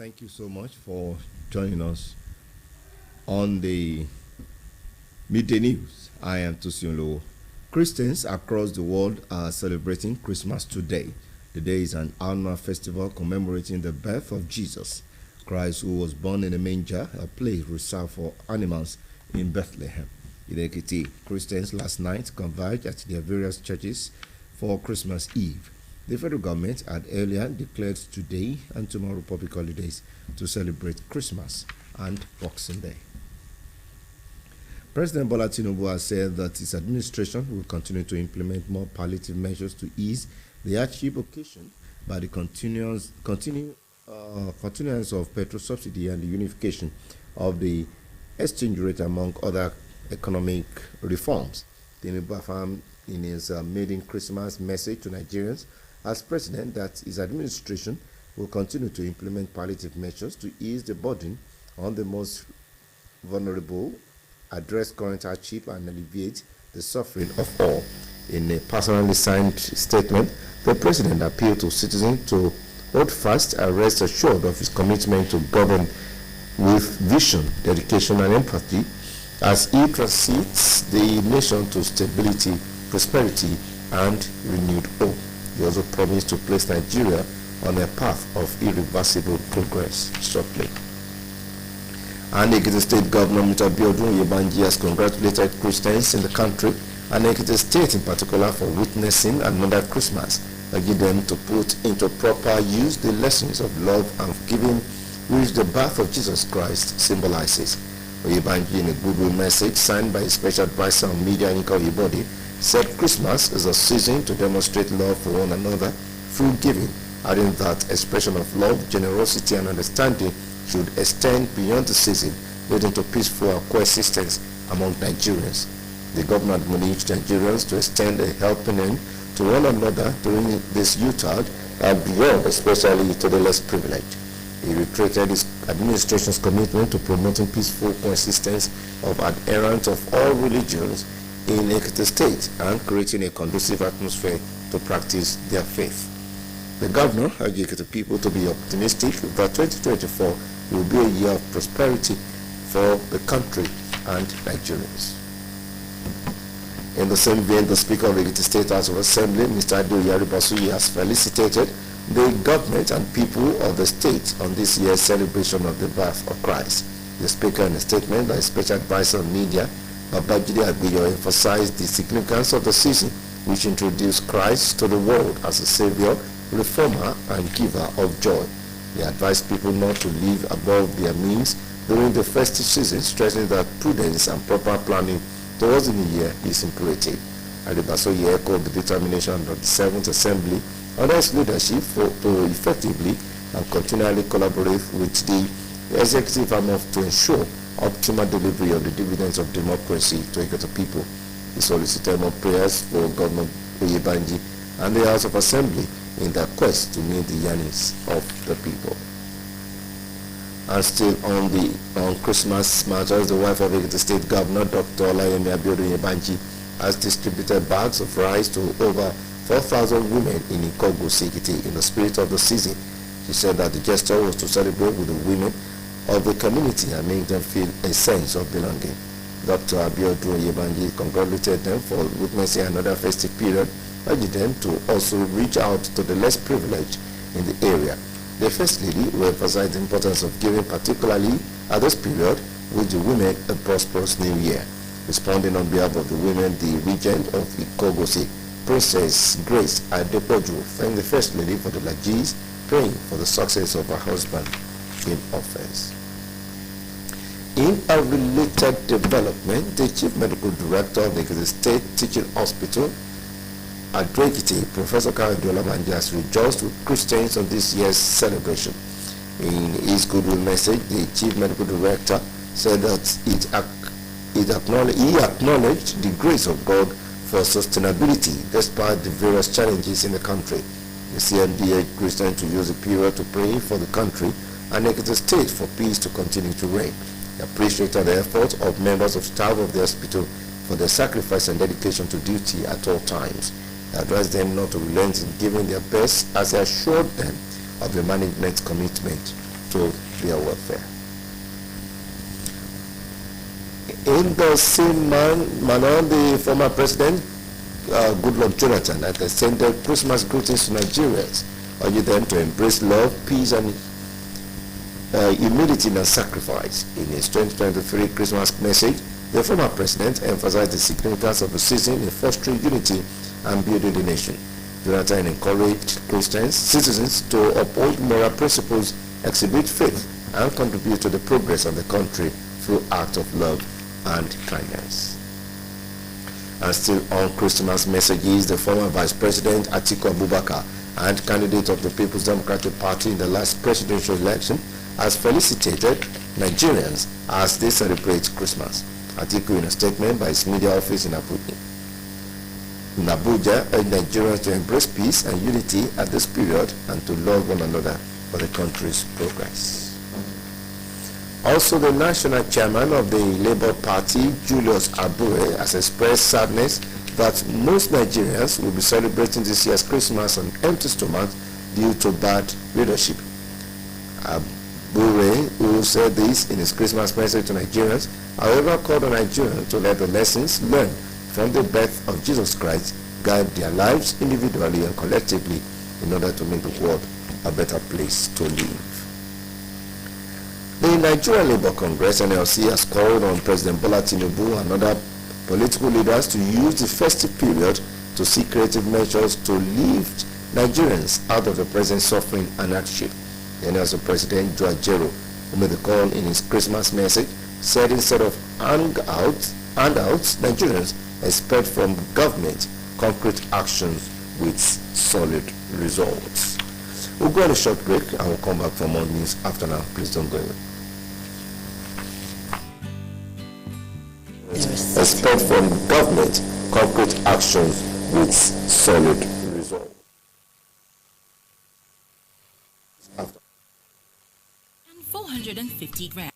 Thank you so much for joining us on the Midday News. I am Tosin. Christians across the world are celebrating Christmas today. The day is an annual festival commemorating the birth of Jesus Christ, who was born in a manger, a place reserved for animals in Bethlehem. In Ekiti, Christians last night converged at their various churches for Christmas Eve. The federal government had earlier declared today and tomorrow public holidays to celebrate Christmas and Boxing Day. President Bola Tinubu has said that his administration will continue to implement more palliative measures to ease the hardship occasioned by the continuance of petrol subsidy and the unification of the exchange rate, among other economic reforms. Tinubu affirmed in his maiden Christmas message to Nigerians as president that his administration will continue to implement palliative measures to ease the burden on the most vulnerable, address current hardship, and alleviate the suffering of all. In a personally signed statement, the president appealed to citizens to hold fast and rest assured of his commitment to govern with vision, dedication, and empathy as he transits the nation to stability, prosperity, and renewed hope. He also promised to place Nigeria on a path of irreversible progress shortly. And Ekiti State Governor Mr. Abiodun Oyebanji has congratulated Christians in the country and Ekiti State in particular for witnessing another Christmas, urging them to put into proper use the lessons of love and giving which the birth of Jesus Christ symbolizes. Oyebanji, in a goodwill message signed by his special advisor on media, Nika Oyebode, said Christmas is a season to demonstrate love for one another through giving, adding that expression of love, generosity, and understanding should extend beyond the season, leading to peaceful coexistence among Nigerians. The governor admonished Nigerians to extend a helping hand to one another during this Yuletide and beyond, especially to the less privileged. He reiterated his administration's commitment to promoting peaceful coexistence of adherents of all religions in Ekiti State and creating a conducive atmosphere to practice their faith. The governor urged Ekiti people to be optimistic that 2024 will be a year of prosperity for the country and Nigerians. In the same vein, the Speaker of Ekiti State House of Assembly, Mr. Iroyin, has felicitated the government and people of the state on this year's celebration of the birth of Christ. The Speaker, in a statement by Special Advisor on Media, Babajide Agbeyo, emphasized the significance of the season, which introduced Christ to the world as a savior, reformer, and giver of joy. He advised people not to live above their means during the festive season, stressing that prudence and proper planning towards the new year is imperative. Adebasoye echoed the determination of the 7th Assembly under his leadership to effectively and continually collaborate with the executive arm to ensure optimal delivery of the dividends of democracy to Ekiti people. He solicited more prayers for Governor Oyebanji and the House of Assembly in their quest to meet the yearnings of the people. And still on Christmas matters, the wife of Ekiti State Governor Dr. Olayemi Abiodun Oyebanji has distributed bags of rice to over 4,000 women in Ikogo, Ekiti in the spirit of the season. She said that the gesture was to celebrate with the women of the community and make them feel a sense of belonging. Dr. Abiodun Oyebanji congratulated them for witnessing another festive period, urging them to also reach out to the less privileged in the area. The First Lady will emphasize the importance of giving, particularly at this period, with the women a prosperous new year. Responding on behalf of the women, the regent of Ikogosi, Princess Grace Adepoju, thanked the First Lady for the largesse, praying for the success of her husband in office. In a related development, the Chief Medical Director of the Ekiti State Teaching Hospital at Ekiti, Professor Kayode Olabanji, has rejoiced with Christians on this year's celebration. In his goodwill message, the Chief Medical Director said that he acknowledged the grace of God for sustainability despite the various challenges in the country. The CMD urged Christians to use the period to pray for the country and Ekiti State for peace to continue to reign. He appreciated the efforts of members of staff of the hospital for their sacrifice and dedication to duty at all times. He advised them not to relent in giving their best as he assured them of the management's commitment to their welfare. In the same manner, the former president, Goodluck Jonathan, had extended Christmas greetings to Nigerians, urging them to embrace love, peace, and humility and sacrifice. In his 2023 Christmas message, the former president emphasized the significance of the season in fostering unity and building the nation. Jonathan encouraged Christian citizens to uphold moral principles, exhibit faith, and contribute to the progress of the country through acts of love and kindness. And still on Christmas messages, the former Vice President Atiku Abubakar and candidate of the People's Democratic Party in the last presidential election has felicitated Nigerians as they celebrate Christmas. Atiku, in a statement by his media office in Abuja, urged Nigerians to embrace peace and unity at this period and to love one another for the country's progress. Also, the national chairman of the Labour Party, Julius Abure, has expressed sadness that most Nigerians will be celebrating this year's Christmas on empty stomachs due to bad leadership. Abure, who said this in his Christmas message to Nigerians, however, called on Nigerians to let the lessons learned from the birth of Jesus Christ guide their lives individually and collectively in order to make the world a better place to live. The Nigerian Labour Congress, NLC, has called on President Bola Tinubu and other political leaders to use the festive period to seek creative measures to lift Nigerians out of the present suffering and hardship. The NLC President Joe Ajero, who made the call in his Christmas message, said instead of handouts, Nigerians expect from government concrete actions with solid results. We'll go on a short break and we'll come back for more news after now. Please don't go away. Expect from government concrete actions with solid results. And 450 grams.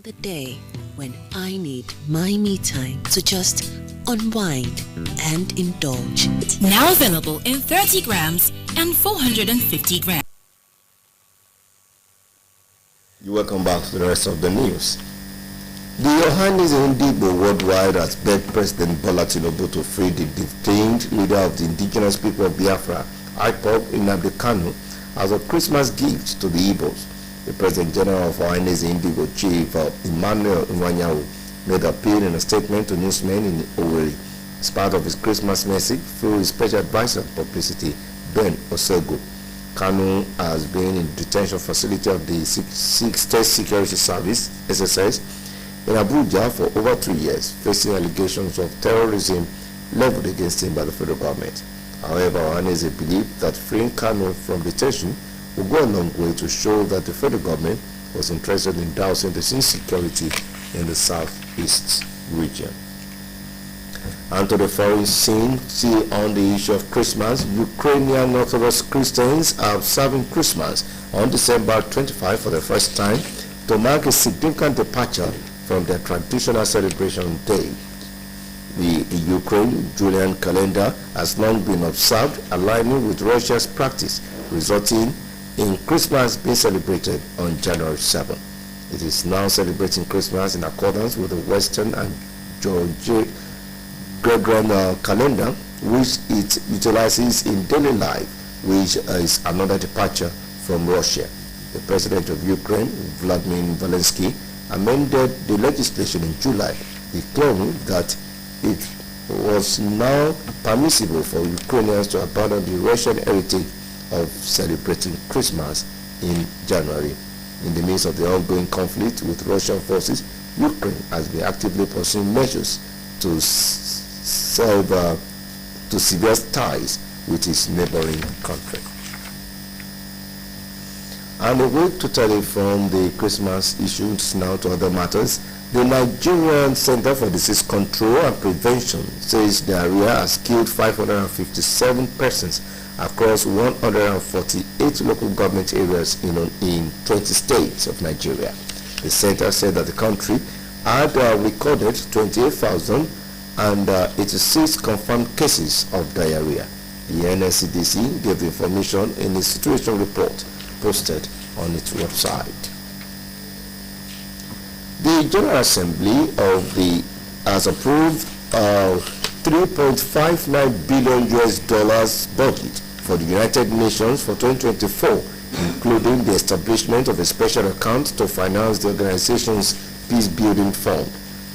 The day when I need my me time to just unwind and indulge. Now available in 30 grams and 450 grams. You welcome back to the rest of the news. The Ojokanri Ndigbo worldwide has begged President Bola Tinubu to free the detained leader of the indigenous people of Biafra, IPOB Nnamdi Kanu, as a Christmas gift to the Igbos. The President General of Ojokanri Ndigbo, Chief Emmanuel Nwanyawu, made the appeal in a statement to newsmen in Owerri as part of his Christmas message through his special advisor on publicity, Ben Osego. Kanu has been in the detention facility of the State Security Service, SSS, in Abuja for over 2 years, facing allegations of terrorism leveled against him by the federal government. However, Ohaneze believed that freeing Kanu from detention will go a long way to show that the federal government was interested in dousing the insecurity in the southeast region. And to the foreign scene, see on the issue of Christmas, Ukrainian Orthodox Christians are observing Christmas on December 25 for the first time to mark a significant departure from their traditional celebration day. The Ukraine Julian calendar has long been observed, aligning with Russia's practice, resulting in Christmas being celebrated on January 7. It is now celebrating Christmas in accordance with the Western and Gregorian calendar, which it utilizes in daily life, which is another departure from Russia. The President of Ukraine, Vladimir Zelensky, amended the legislation in July, declaring that it was now permissible for Ukrainians to abandon the Russian heritage of celebrating Christmas in January. In the midst of the ongoing conflict with Russian forces, Ukraine has been actively pursuing measures to sever ties with its neighboring country. And away totally from the Christmas issues now to other matters, the Nigerian Center for Disease Control and Prevention says diarrhea has killed 557 persons across 148 local government areas in 20 states of Nigeria. The center said that the country had recorded 28,086 confirmed cases of diarrhea. The NSCDC gave the information in a situation report posted on its website. The General Assembly has approved $3.59 billion budget for the United Nations for 2024, including the establishment of a special account to finance the organization's peace-building fund.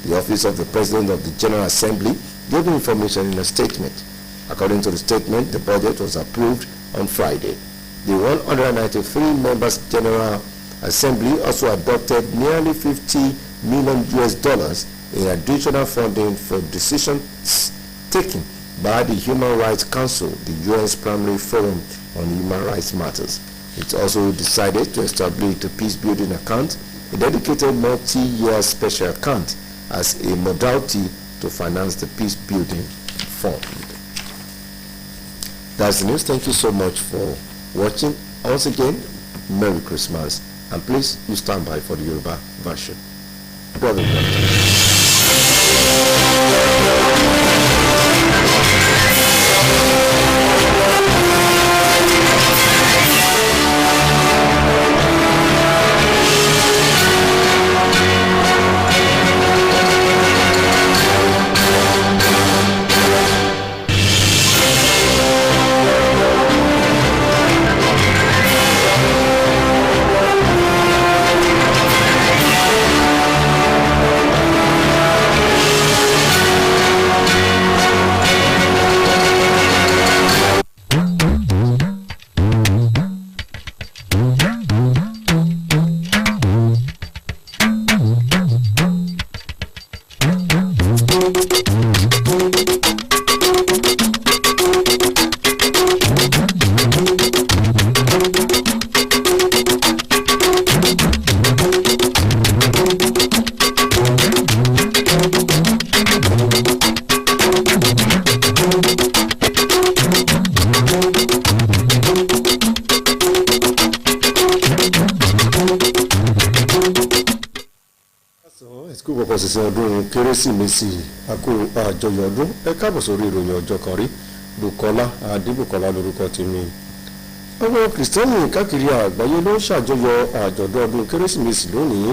The Office of the President of the General Assembly gave the information in a statement. According to the statement, the budget was approved on Friday. The 193 members General Assembly also adopted nearly $50 million in additional funding for decisions taken by the Human Rights Council, the UN's primary forum on human rights matters. It also decided to establish a peace-building account, a dedicated multi-year special account, as a modality to finance the peace-building fund. That's the news. Thank you so much for watching. Once again, Merry Christmas. And please, you stand by for the Yoruba version. Brother. Òṣìṣẹ́ ọdún Kérésìmesì àkó àjọyọ̀ ọdún ẹ káàbọ̀ sórí ìròyìn ọjọ́ kan rí Bùkọ́lá Adébùkọ́lá lórúkọ tèmi. Àwọn Kìrìsìtẹ́nì káàkiri àgbáyé ló ń ṣàjọyọ̀ àjọ̀dún ọdún Kérésìmesì lónìí.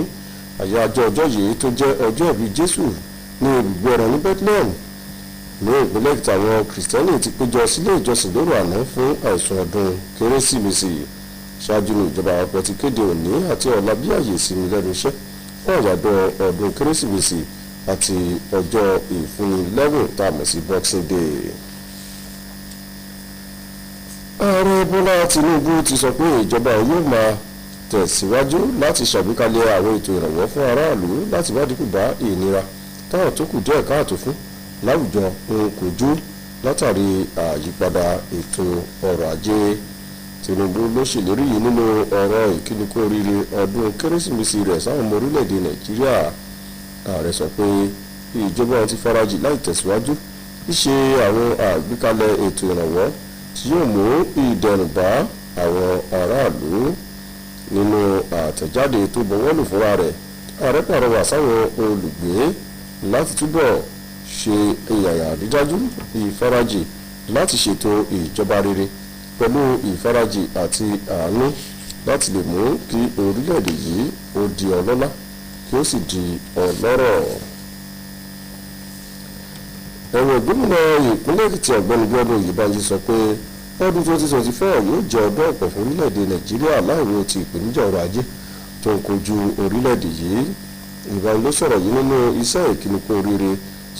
Àyájọ́ ọjọ́ yìí tó jẹ́ ọjọ́ ìbí Jésù ní ibùgbé ọ̀rọ̀ ní Bethlehem. Ní ìpínlẹ̀ Èkìtì àwọn Kìrìsìtẹ́nì ti péjọ sílé ìjọsìn lóru àná fún àìsùn ọdún Kérésìmesì. Ṣáájú ní ìjọba àpapọ̀ ti kéde òní àti ọ̀la bí àyè ìsinmi lẹ́nu iṣẹ́ fún àjọ̀dún ọdún Kérésìmesì àti ọjọ́ ìfúnnilẹ́bùn tá a mọ̀ sí Boxing Day. Ààrẹ Bọ́lá Tinubu ti sọ pé ìjọba yóò máa tẹ̀síwájú láti ṣàgbékalẹ̀ àwọn ètò ìrànwọ́ fún aráàlú láti wá dínkù bá ìnira táwọn tó kù díẹ̀ káàtó fún láwùjọ ń kojú látàrí àyípadà ètò ọrọ̀ ajé. Tinubu ló ṣèlérí yìí nínú ọ̀rọ̀ ìkíni kú oríire ọdún Kérésìmesì rẹ̀ sáwọn ọmọ orílẹ̀-èdè Nàìjíríà. Ààrẹ sọ pé ìjọba ti farajì láì tẹ̀síwájú ṣíṣe àwọn àgbékalẹ̀ ètò ìrànwọ́ tí yóò mú ìdẹ̀rùn bá àwọn aráàlú. Nínú àtẹ̀jáde tó bọ̀wọ́lù fúnra rẹ̀, ààrẹ pàrọwà sáwọn olùgbé láti túbọ̀ ṣe ìyàyà dídájú ìfarajì láti ṣètò ìjọba rere pẹ̀lú ìfarajì àti àánú láti lè mú kí orílẹ̀-èdè yìí ó di ọlọ́lá kí ó sì di ọlọ́rọ̀. Ẹ̀wọ̀n gómìnà ìpínlẹ̀ Èkìtì ọ̀gbẹ́ni Bíọ́dún Oyèbánjí sọ pé ọdún 2024 yóò jẹ́ ọdún ọ̀pọ̀ fún orílẹ̀-èdè Nàìjíríà láìwo ti ìpèníjà ọrọ̀ ajé tó ń kojú orílẹ̀-èdè yìí. Ìbámu ló sọ̀rọ̀ yìí nínú iṣẹ́ ìkíni kú oríire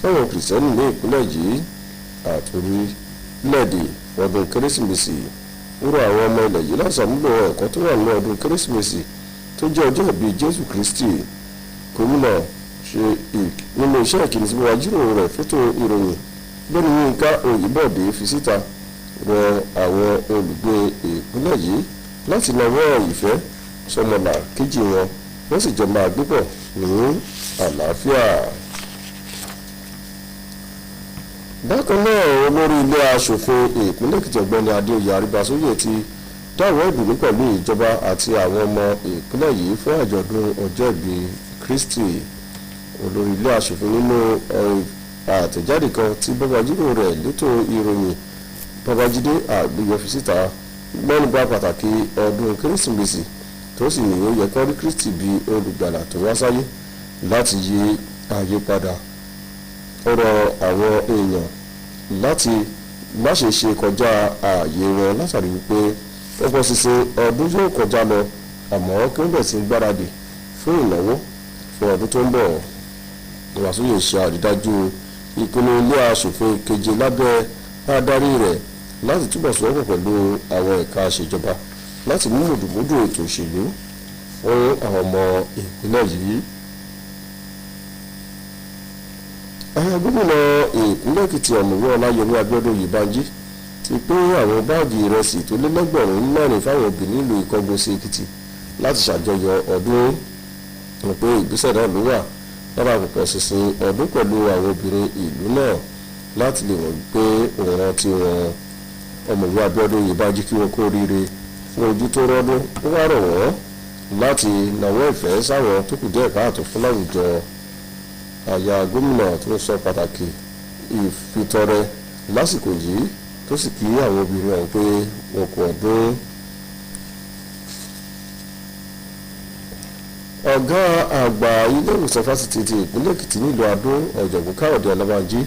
sáwọn Kìrìsìtẹ́nì ní ìpínlẹ̀ yìí àtòrílẹ̀-èdè ọdún Kérésìmesì. Ó rọ àwọn ọmọ ilẹ̀ yìí láti ṣàmúlò ẹ̀kọ́ tó wà nínú ọdún Kérésìmesì tó jẹ́ ọjọ́ ìbí Jésù Kristi. Gómìnà ṣe nínú iṣẹ́ ìkíni tí wọ́n jíròrò rẹ̀ fótó ìròyìn lórí Yínká Oyèbọ̀dé fi síta rọ àwọn olùgbé ìpínlẹ̀ yìí láti nawọ́ ìfẹ́ sọmọlà kejì wọn wọ́n sì jọ máa gbé pọ̀ ní àlàáfíà. Bákan náà olórí ilé aṣòfin ìpínlẹ̀ Èkìtì ọ̀gbẹ́ni Adéoyè Àríbásóyè ti dáwọ́ ìdùnnú pẹ̀lú ìjọba àti àwọn ọmọ ìpínlẹ̀ yìí fún àjọ̀dún ọjọ́ ìbí Kristi. Ó olórí ilé aṣòfin nínú àtẹ̀jáde kan tí Babájídé rẹ̀ létò ìròyìn Babájídé àgbéyọ̀ fi síta mẹ́nubà pàtàkì ọdún kérésìmesì tó sì ní ó yẹ kó rí Kristi bí olùgbàlà tó wá sáyé láti yí ayé padà. Ó rọ àwọn èèyàn láti má ṣe ṣe kọjá ààyè wọn látàrí wípé ọ̀pọ̀ ṣinṣin ọdún yóò kọjá lọ àmọ́ kí wọ́n bẹ̀rẹ̀ sí gbáradì fún ìnáwó fún ọdún tó ń bọ̀. Ìwàsóyè ṣe àrídájú ìpinnu ilé aṣòfin keje lábẹ́ adarí rẹ̀ láti túbọ̀ sọ́wọ́pọ̀ pẹ̀lú àwọn ẹ̀ka ìṣèjọba láti mú mùdùmúdù ètò òṣèlú fún àwọn ọmọ ìpínlẹ̀ yìí. Gómìnà ìpínlẹ̀ Èkìtì ọ̀mọ̀wé Ọláyẹmí Abíọ́dún Oyèbánjí ti pín àwọn báàgì ìrẹsì tó lé lẹ́gbẹ̀rún mẹ́rin fáwọn obìnrin nílùú Ìkọgòsì Èkìtì láti ṣàjọyọ̀ ọdún. Wọ́n pé ìgbésẹ̀ náà ló wà lára àpòpọ̀ ṣinṣin ọdún pẹ̀lú àwọn obìnrin ìlú náà láti lè wọ́n pé òun rántí wọn. Ọ̀mọ̀wé Abíọ́dún Oyèbánjí kí wọ́n kó oríire fún ojú tó rọ́dún ó wá rọ̀ wọ́n láti nawọ́ ìfẹ́ sáwọn tó kù díẹ̀ káàtó fún láwùjọ. Àyà gómìnà tó ń sọ pàtàkì ìfitọrẹ lásìkò yìí tó sì kí àwọn obìnrin ọ̀hún pé wọn kú ọdún. Ọ̀gá àgbà ilé ìwòsàn fásitì ti ìpínlẹ̀ Èkìtì nílùú Adó ọ̀jọ̀gbọ́n Káyọ̀dé Ọlábánjí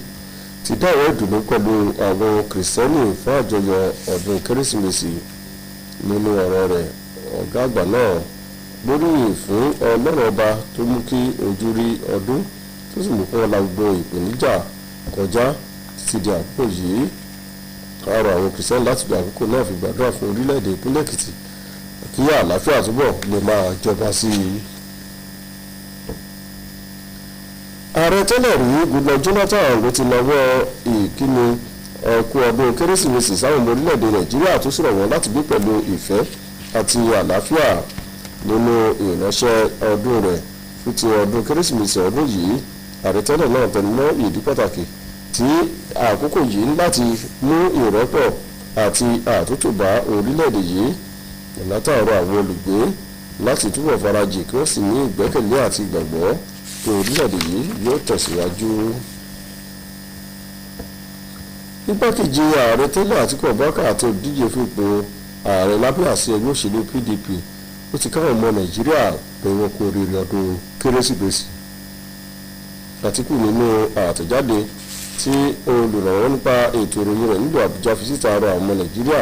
ti dáwọ́ ìdùnnú pẹ̀lú àwọn kìrìsìtẹ́nì fún àjọyọ̀ ọdún kérésìmesì. Nínú ọ̀rọ̀ rẹ̀ ọ̀gá àgbà náà gbóríyìn fún Ọlọ́run ọba tó mú kí ojú rí ọdún tó sì mú kí wọ́n la gbogbo ìpèníjà kọjá títí di àkókò yìí. Àrọ̀ àwọn kìrìsìtẹ́nì láti gba àkókò náà fi gbàdúrà fún orílẹ̀-èdè ìpínlẹ̀ Èkìtì kí àlàáfíà túbọ̀ lè máa jọba sí i. Ààrẹ tẹ́lẹ̀ rí Goodluck Jonathan ló ti nawọ́ ìkíni ẹ̀kú ọdún kérésìmesì sáwọn ọmọ orílẹ̀-èdè Nàìjíríà tó sì rọ̀ wọ́n láti gbé pẹ̀lú ìfẹ́ àti àlàáfíà. Nínú ìránṣẹ́ ọdún rẹ̀ fún ti ọdún kérésìmesì ọdún yìí ààrẹ tẹ́lẹ̀ náà tẹnumọ́ ìdí pàtàkì tí àkókò yìí láti mú ìrẹ́pọ̀ àti àtúntò bá orílẹ̀-èdè yìí. Jonathan rọ àwọn olùgbé láti túbọ̀ farajì kí wọ́n sì ní ìgbẹ́kẹ̀lé àti ìgbàgbọ́ pé orílẹ̀-èdè yìí yóò tẹ̀síwájú. Igbákejì ààrẹ tẹ́lẹ̀ Àtíkù Abubakar àti olùdíje fún ipò ààrẹ lábẹ́ àsíá ẹgbẹ́ òṣèlú PDP ó ti káwọn ọmọ Nàìjíríà pé wọ́n kú oríire ọdún kérésìmesì. Àtíkù nínú àtẹ̀jáde tí olùrànwọ́ nípa ètò ìròyìn rẹ̀ nílùú Àbújá fi síta rọ àwọn ọmọ Nàìjíríà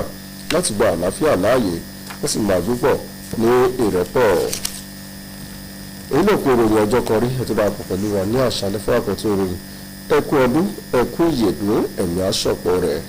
láti gba àlàáfíà láàyè wọ́n sì máa gbé pọ̀ ní ìrẹ́pọ̀. Èyí ló kó ìròyìn ọjọ́ kan rí ètò ìdàpọ̀ pẹ̀lú wa ní àṣálẹ́ fún àkọ́tún ìròyìn. Ẹ kú ọdún, ẹ kú ìyèdún, ẹ̀mí àṣọpọ̀ rẹ̀.